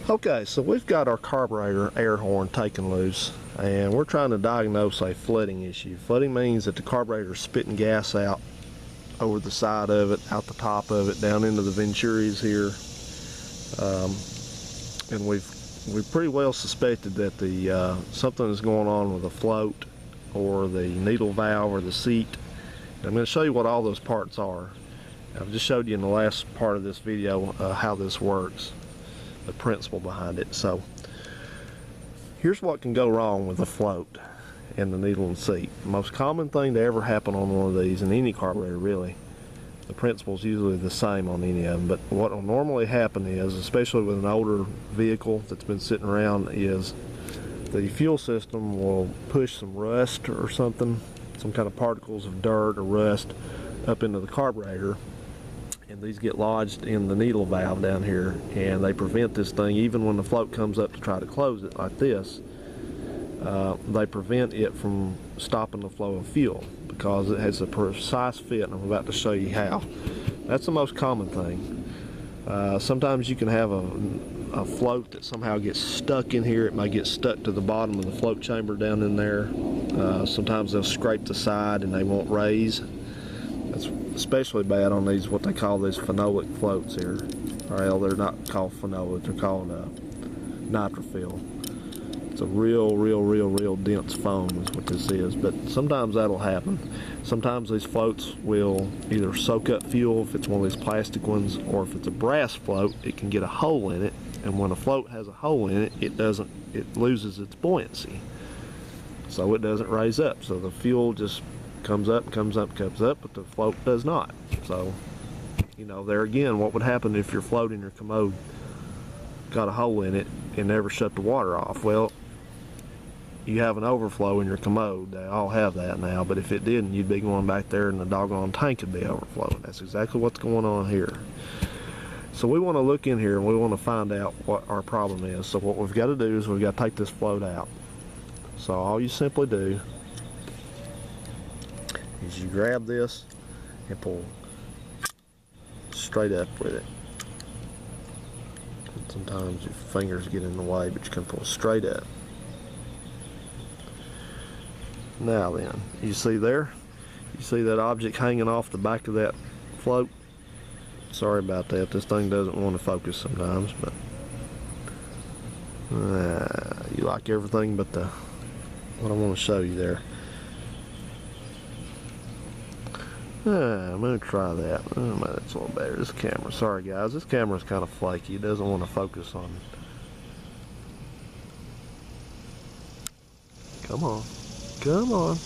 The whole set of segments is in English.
Okay, so we've got our carburetor air horn taken loose, and we're trying to diagnose a flooding issue. Flooding means that the carburetor is spitting gas out over the side of it, out the top of it, down into the venturis here, and we've pretty well suspected that the something is going on with the float or the needle valve or the seat. And I'm going to show you what all those parts are. I've just showed you in the last part of this video how this works, the principle behind it. So here's what can go wrong with the float and the needle and seat. The most common thing to ever happen on one of these, in any carburetor really, the principle is usually the same on any of them, but what will normally happen is, especially with an older vehicle that's been sitting around, is the fuel system will push some rust or something, some kind of particles of dirt or rust up into the carburetor, and these get lodged in the needle valve down here, and they prevent this thing. Even when the float comes up to try to close it like this, they prevent it from stopping the flow of fuel because it has a precise fit, and I'm about to show you how. That's the most common thing. Sometimes you can have a float that somehow gets stuck in here. It may get stuck to the bottom of the float chamber down in there. Sometimes they'll scrape the side and they won't raise. That's especially bad on these, what they call these phenolic floats here. Well, they're not called phenolic, they're called nitrophil. It's a real dense foam is what this is, but sometimes that'll happen. Sometimes these floats will either soak up fuel if it's one of these plastic ones, or if it's a brass float, it can get a hole in it, and when a float has a hole in it, it loses its buoyancy. So it doesn't raise up, so the fuel just comes up, but the float does not. So, you know, there again, what would happen if your float in your commode got a hole in it and never shut the water off? Well, you have an overflow in your commode. They all have that now, but if it didn't, you'd be going back there and the doggone tank would be overflowing. That's exactly what's going on here. So we want to look in here and we want to find out what our problem is. So what we've got to do is we've got to take this float out. So all you simply do is you grab this and pull straight up with it. And sometimes your fingers get in the way, but you can pull straight up. Now then, you see there? You see that object hanging off the back of that float? Sorry about that, this thing doesn't want to focus sometimes, but you like everything but what I want to show you there. I'm going to try that. Oh, that's a little better. This camera, sorry guys, this camera's kind of flaky. It doesn't want to focus on. Come on. Come on.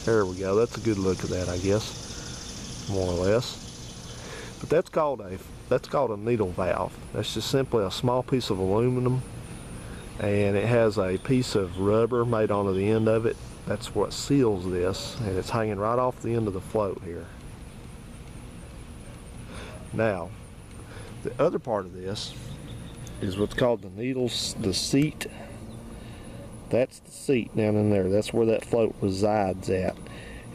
There we go. That's a good look at that, I guess. More or less. But that's called a needle valve. That's just simply a small piece of aluminum, and it has a piece of rubber made onto the end of it. That's what seals this, and it's hanging right off the end of the float here. Now, the other part of this is what's called the seat. That's the seat down in there. That's where that float resides at.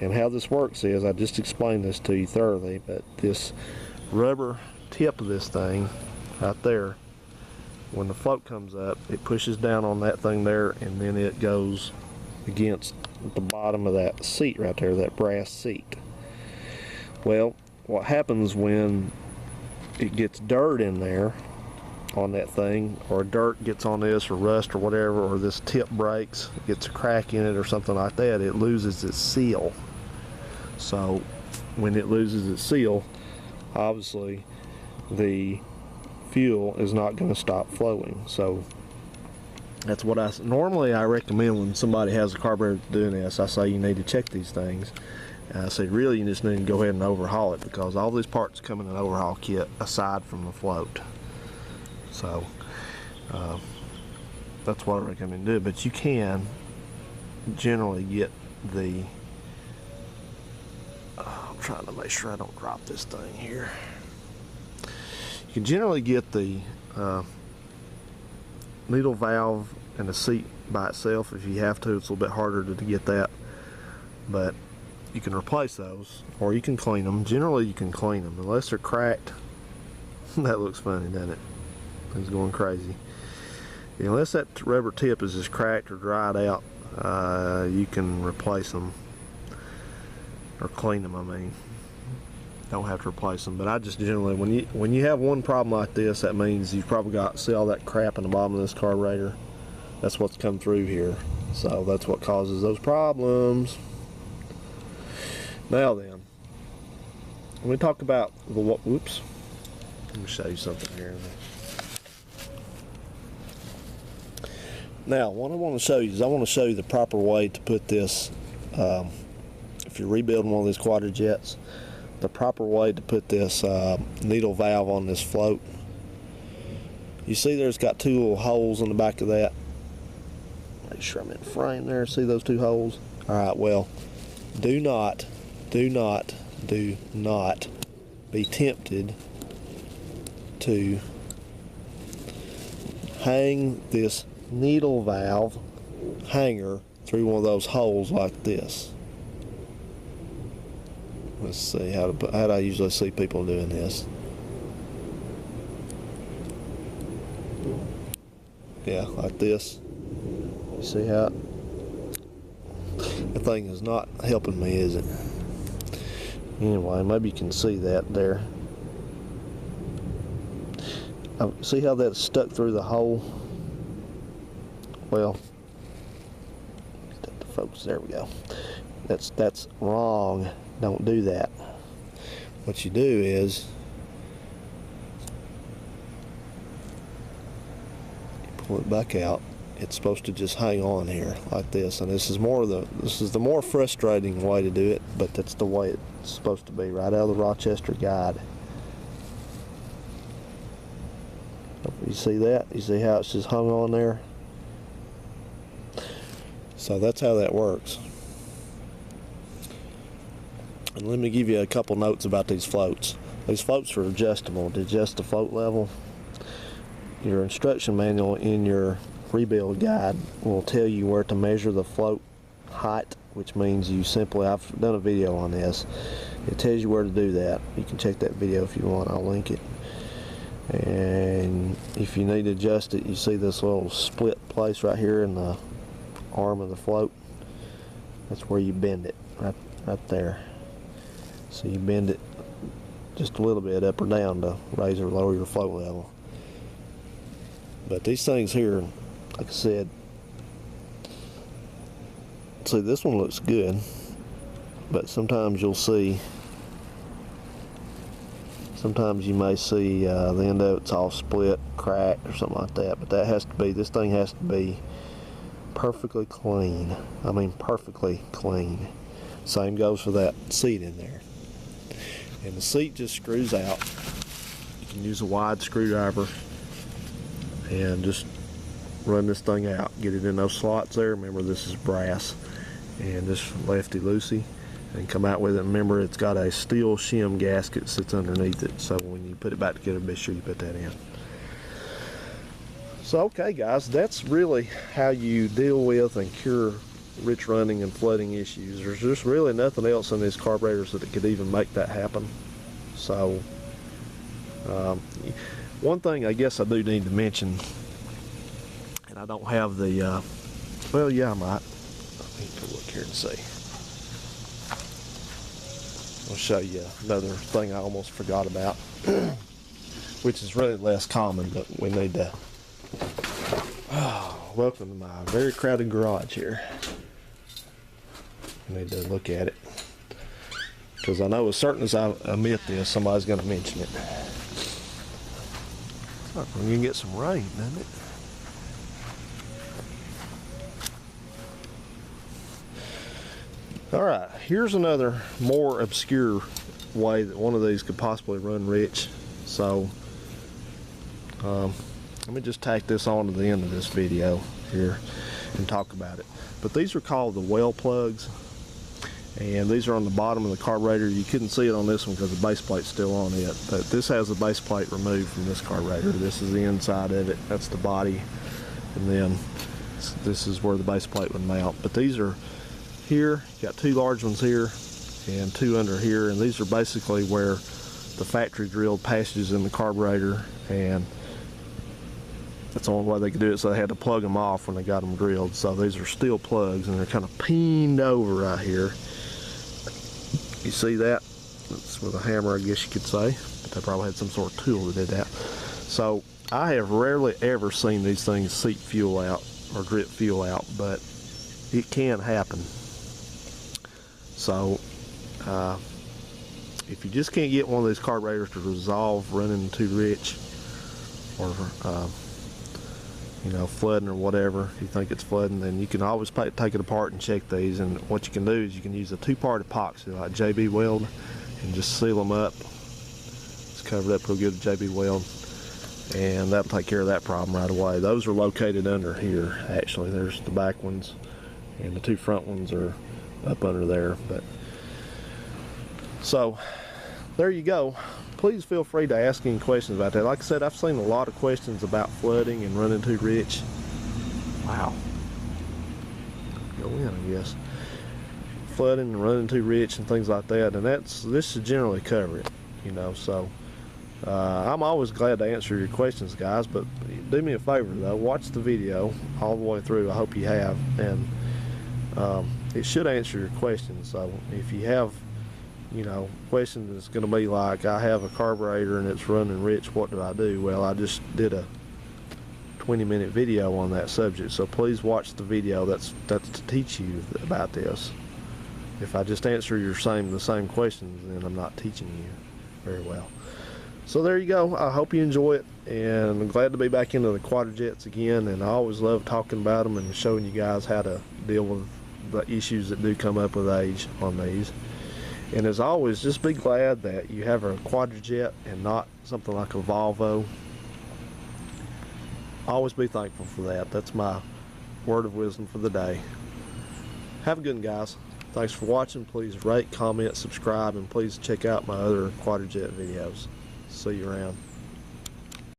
And how this works is, I just explained this to you thoroughly, but this rubber tip of this thing right there, when the float comes up, it pushes down on that thing there, and then it goes against the bottom of that seat right there, that brass seat. Well, what happens when it gets dirt in there on that thing, or dirt gets on this, or rust or whatever, or this tip breaks, it gets a crack in it or something like that, it loses its seal. So when it loses its seal, obviously the fuel is not going to stop flowing. So that's what normally I recommend when somebody has a carburetor doing this. I say you need to check these things. And I say really you just need to go ahead and overhaul it, because all these parts come in an overhaul kit aside from the float. So that's what I recommend do. But you can generally get the I'm trying to make sure I don't drop this thing here. You can generally get the needle valve and the seat by itself if you have to. It's a little bit harder to get that, but you can replace those, or you can clean them. Generally you can clean them unless they're cracked. That looks funny, doesn't it? Things going crazy. Unless that rubber tip is just cracked or dried out, you can replace them or clean them. I mean, don't have to replace them. But I just generally, when you have one problem like this, that means you've probably got, see all that crap in the bottom of this carburetor? That's what's come through here. So that's what causes those problems. Now then, when we talk about the whoops, let me show you something here. Now, what I want to show you is I want to show you the proper way to put this, if you're rebuilding one of these Quadrajets, the proper way to put this needle valve on this float. You see there's got two little holes in the back of that. Make sure I'm in frame there. See those two holes? Alright, well, do not be tempted to hang this needle valve hanger through one of those holes like this. Let's see how do I usually see people doing this. Yeah, like this. You see how the thing is not helping me, is it? Anyway, maybe you can see that there. See how that's stuck through the hole? Well, the focus, there we go. That's wrong. Don't do that. What you do is you pull it back out. It's supposed to just hang on here like this, and this is the more frustrating way to do it, but that's the way it's supposed to be, right out of the Rochester guide. You see that? You see how it's just hung on there? So that's how that works. And let me give you a couple notes about these floats. These floats are adjustable to adjust the float level. Your instruction manual in your rebuild guide will tell you where to measure the float height, which means you simply, I've done a video on this, it tells you where to do that. You can check that video if you want, I'll link it. And if you need to adjust it, you see this little split place right here in the arm of the float. That's where you bend it, right there. So you bend it just a little bit up or down to raise or lower your float level. But these things here, like I said, see, this one looks good, but sometimes you'll see, sometimes you may see the end of it's all split, cracked, or something like that. But that has to be, this thing has to be perfectly clean. I mean, perfectly clean. Same goes for that seat in there. And the seat just screws out. You can use a wide screwdriver and just run this thing out. Get it in those slots there. Remember, this is brass. And just lefty loosey. And come out with it. Remember, it's got a steel shim gasket that sits underneath it. So when you put it back together, be sure you put that in. So, okay, guys, that's really how you deal with and cure rich running and flooding issues. There's just really nothing else in these carburetors that could even make that happen. So one thing I guess I do need to mention, and I don't have the well, yeah, I might. I need to look here and see. I'll show you another thing I almost forgot about, which is really less common, but we need to. Welcome to my very crowded garage here. I need to look at it, because I know as certain as I omit this, somebody's going to mention it. We're going to get some rain, doesn't it? Alright, here's another more obscure way that one of these could possibly run rich. So, let me just tack this on to the end of this video here and talk about it. But these are called the well plugs, and these are on the bottom of the carburetor. You couldn't see it on this one because the base plate's still on it, but this has the base plate removed from this carburetor. This is the inside of it, that's the body, and then this is where the base plate would mount. But these are here, you got two large ones here and two under here, and these are basically where the factory drilled passages in the carburetor, and That's the only way they could do it, so they had to plug them off when they got them drilled. So these are steel plugs, and they're kind of peened over right here. You see that? That's with a hammer, I guess you could say. But they probably had some sort of tool that did that. So I have rarely ever seen these things seep fuel out or drip fuel out, but it can happen. So if you just can't get one of these carburetors to resolve running too rich, or you know, flooding or whatever, if you think it's flooding, then you can always take it apart and check these. And what you can do is you can use a two-part epoxy like JB Weld and just seal them up. It's covered up real good with JB Weld, and that'll take care of that problem right away. Those are located under here, actually. There's the back ones, and the two front ones are up under there. But so there you go. Please feel free to ask any questions about that. Like I said, I've seen a lot of questions about flooding and running too rich. Wow. Go in, I guess. Flooding and running too rich and things like that, and this should generally cover it, you know. So I'm always glad to answer your questions, guys, but do me a favor though, watch the video all the way through. I hope you have, and it should answer your questions. So if you have, you know, question is going to be like, I have a carburetor and it's running rich, what do I do? Well, I just did a 20-minute video on that subject, so please watch the video. That's to teach you about this. If I just answer the same questions, then I'm not teaching you very well. So there you go. I hope you enjoy it, and I'm glad to be back into the Quadrajets again, and I always love talking about them and showing you guys how to deal with the issues that do come up with age on these. And as always, just be glad that you have a Quadrajet and not something like a Volvo. Always be thankful for that. That's my word of wisdom for the day. Have a good one, guys. Thanks for watching. Please rate, comment, subscribe, and please check out my other Quadrajet videos. See you around.